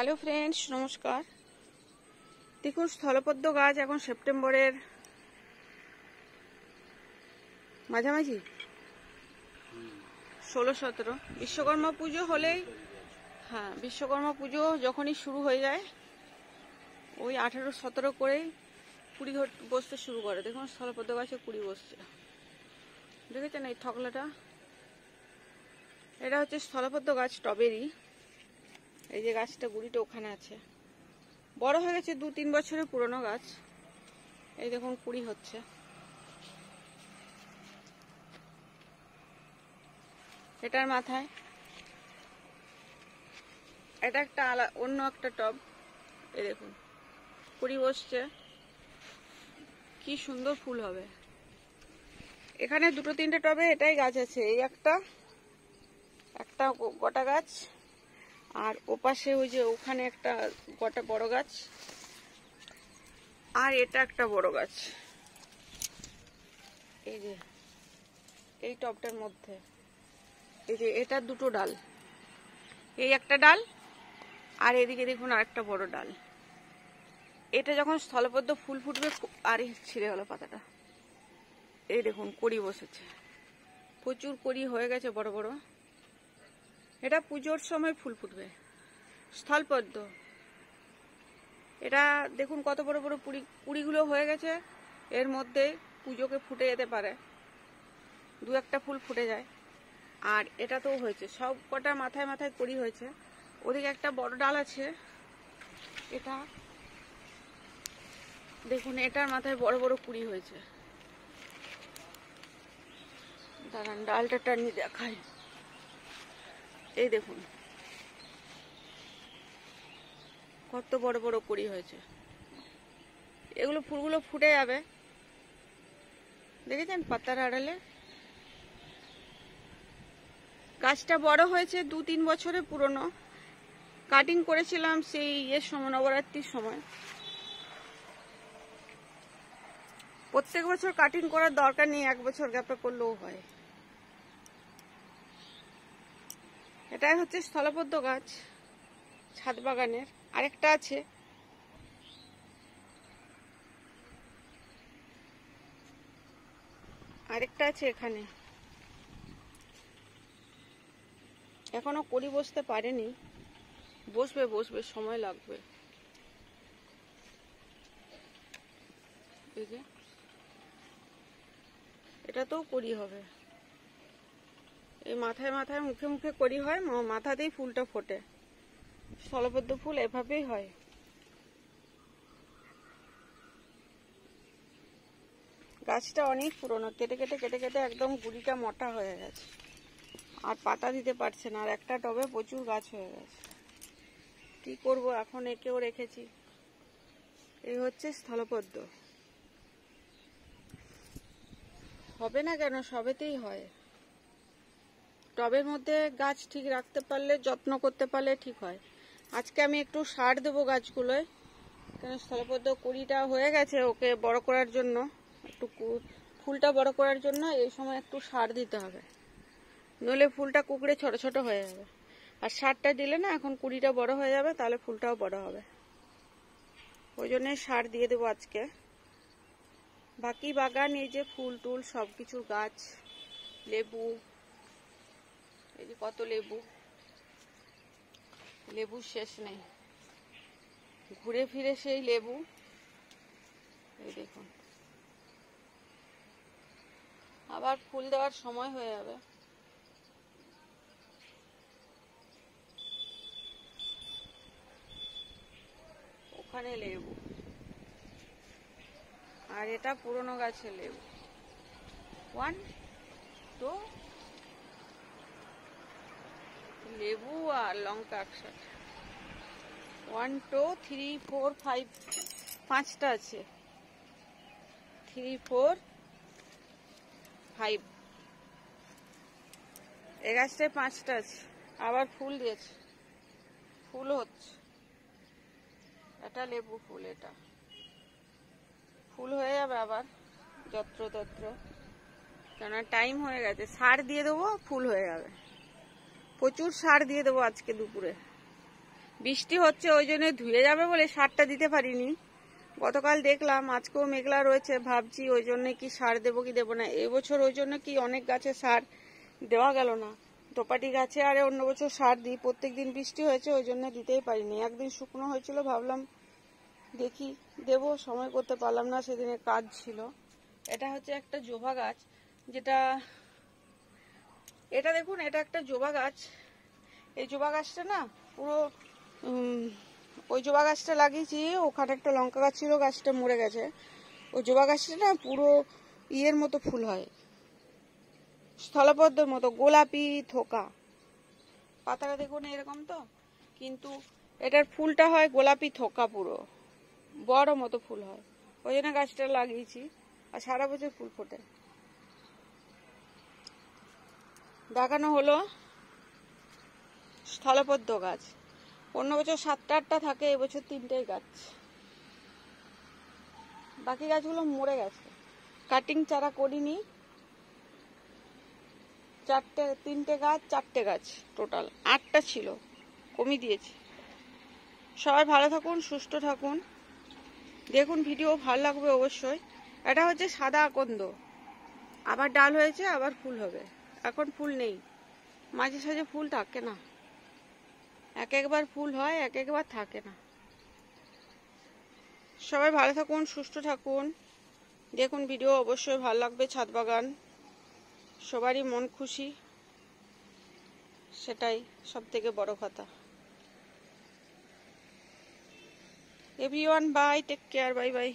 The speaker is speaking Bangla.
হ্যালো ফ্রেন্ডস, নমস্কার। দেখুন, স্থলপদ্ম গাছ এখন সেপ্টেম্বরের মাঝামাঝি 16-17 বিশ্বকর্মা পুজো হলেই, বিশ্বকর্মা পুজো যখনই শুরু হয়ে যায় ওই 18-17 করেই কুড়ি বসতে শুরু করে। দেখুন, স্থলপদ্ম গাছে কুড়ি বসছে, দেখেছেন এই ঠকলাটা? এটা হচ্ছে স্থলপদ্ম গাছ, টবেরই। এই যে গাছটা, গুড়িটা ওখানে আছে, বড় হয়ে গেছে, 2-3 বছরের পুরনো গাছ। এই দেখুন কুড়ি হচ্ছে। এটার মাথায় এটা একটা অন্য একটা টব, এই দেখুন কুড়ি বসছে, কি সুন্দর ফুল হবে। এখানে 2-3টে টবে এটাই গাছ আছে, এই একটা গোটা গাছ, আর ওপাশে ওই যে ওখানে একটা গোটা বড় গাছ, আর এটা একটা বড় গাছ। এই যে এই টবটার মধ্যে এই যে এটা দুটো ডাল, এই একটা ডাল, আর এদিকে দেখুন আরেকটা বড় ডাল। এটা যখন স্থলপদ্ম ফুল ফুটবে, আর ছিঁড়ে গেল পাতাটা। এই দেখুন কড়ি বসেছে, প্রচুর কড়ি হয়ে গেছে বড় বড়। এটা পুজোর সময় ফুল ফুটবে, স্থলপদ্ম। এটা দেখুন কত বড় বড় কুড়িগুলো হয়ে গেছে। এর মধ্যে পুজোকে ফুটে যেতে পারে, 2-1টা ফুল ফুটে যায়। আর এটা তো হয়েছে, সব কটা মাথায় মাথায় কড়ি হয়েছে। ওদিকে একটা বড় ডাল আছে, এটা দেখুন, এটার মাথায় বড় বড় কুড়ি হয়েছে। দাঁড়ান, ডালটা টানি দেখাই। এই দেখুন কত বড় বড় কুড়ি হয়েছে। এগুলো ফুলগুলো ফুটে যাবে, দেখেছেন পাতার আড়ালে। গাছটা বড় হয়েছে, 2-3 বছরের পুরনো। কাটিং করেছিলাম সেই সময়, নবরাত্রির সময়। প্রত্যেক বছর কাটিং করার দরকার নেই, 1 বছর গ্যাপে করলেও হয়। এটাই হচ্ছে স্থলপদ্ম গাছ ছাদ বাগানের। আরেকটা আছে, এখানে, এখনো কড়ি বসতে পারেনি, বসবে, সময় লাগবে। এই যে এটাতেও কড়ি হবে, এই মাথায় মাথায় মুখে মুখে কড়ি হয়, মাথাতেই ফুলটা ফোটে। স্থলপদ্ম ফুল এভাবেই হয়। গাছটা অনেক পুরনো, কেটে কেটে একদম গুড়িটা মোটা হয়ে গেছে, আর পাতা দিতে পারছে না। আর একটা টবে প্রচুর গাছ হয়ে গেছে, কি করব এখন, একেও রেখেছি। এই হচ্ছে স্থলপদ্ম। হবে না কেন, সবেতেই হয়। টবের মধ্যে গাছ ঠিক রাখতে পারলে, যত্ন করতে পারলে ঠিক হয়। আজকে আমি একটু সার দেবো গাছগুলোয়, কারণ স্থলপদ্ম কুড়িটা হয়ে গেছে, ওকে বড় করার জন্য, একটু ফুলটা বড় করার জন্য এই সময় একটু সার দিতে হবে, নইলে ফুলটা কুকড়ে ছোট ছোট হয়ে যাবে। আর সারটা দিলে না, এখন কুড়িটা বড় হয়ে যাবে, তাহলে ফুলটাও বড় হবে। ওই জন্য সার দিয়ে দেবো আজকে। বাকি বাগান, এই যে ফুল টুল সব কিছুর গাছ, লেবু, এই যে কত লেবু শেষ নেই, ঘুরে ফিরে সেই লেবু। এই দেখুন, আবার ফুল দেওয়ার সময় হয়ে যাবে। ওখানে লেবু, আর এটা পুরনো গাছের লেবু। 1 2 লেবু আর লঙ্কা একসাথে, 1 2 3 4 5, 5টা আছে, 3 4 5। এই গাছটায় 5টা আছে, আবার ফুল দিয়েছে, ফুল হচ্ছে। এটা লেবু ফুল, এটা ফুল হয়ে যাবে আবার যত্র, কেন টাইম হয়ে গেছে। সার দিয়ে দেবো, ফুল হয়ে যাবে। প্রচুর সার দিয়ে দেবো আজকে দুপুরে, বৃষ্টি হচ্ছে ওই জন্য ধুয়ে যাবে বলে সারটা দিতে পারিনি। গতকাল দেখলাম আজকেও মেঘলা রয়েছে, ভাবছি ওই জন্য কি সার দেবো কি দেবো না। এবছর ওই জন্য কি অনেক গাছে সার দেওয়া গেল না। দোপাটি গাছে আরে অন্য বছর সার দিই, প্রত্যেকদিন বৃষ্টি হয়েছে ওই জন্য দিতেই পারিনি। একদিন শুকনো হয়েছিল, ভাবলাম দেখি দেবো, সময় করতে পারলাম না, সেদিনে কাজ ছিল। এটা হচ্ছে একটা জবা গাছ, যেটা এটা দেখুন, এটা একটা জবা গাছ। এই জবা গাছটা না পুরো ওই জবা গাছটা লাগিয়েছি, ওখানে একটা লঙ্কা গাছ ছিল, গাছটা মরে গেছে। ওই জবা গাছটা না পুরো ইয়ের মতো ফুল হয়, স্থলপদ্মের মতো গোলাপি থোকা। পাতাটা দেখুন এরকম তো, কিন্তু এটার ফুলটা হয় গোলাপি থোকা, পুরো বড় মতো ফুল হয়। ওই জন্য গাছটা লাগিয়েছি, আর সারা বছর ফুল ফোটে। দেখানো হলো স্থলপদ্ম গাছ। অন্য বছর 7টা-8টা থাকে, এবছর 3টেই গাছ। বাকি গাছগুলো মরে গেছে, কাটিং চারা করিনি। 3টে গাছ, 4টে গাছ, টোটাল 8টা ছিল, কমিয়ে দিয়েছি। সবাই ভালো থাকুন, সুস্থ থাকুন, দেখুন ভিডিও ভালো লাগবে অবশ্যই। এটা হচ্ছে সাদা আকন্দ, আবার ডাল হয়েছে, আবার ফুল হবে। এখন ফুল নেই, মাঝে সাঝে ফুল থাকে না, একবার ফুল হয়, একবার থাকে না। সবাই ভালো থাকুন, সুস্থ থাকুন, দেখুন ভিডিও অবশ্যই ভালো লাগবে। ছাদ বাগান সবারই মন খুশি, সেটাই সব থেকে বড় কথা। Everyone bye, take care, bye by.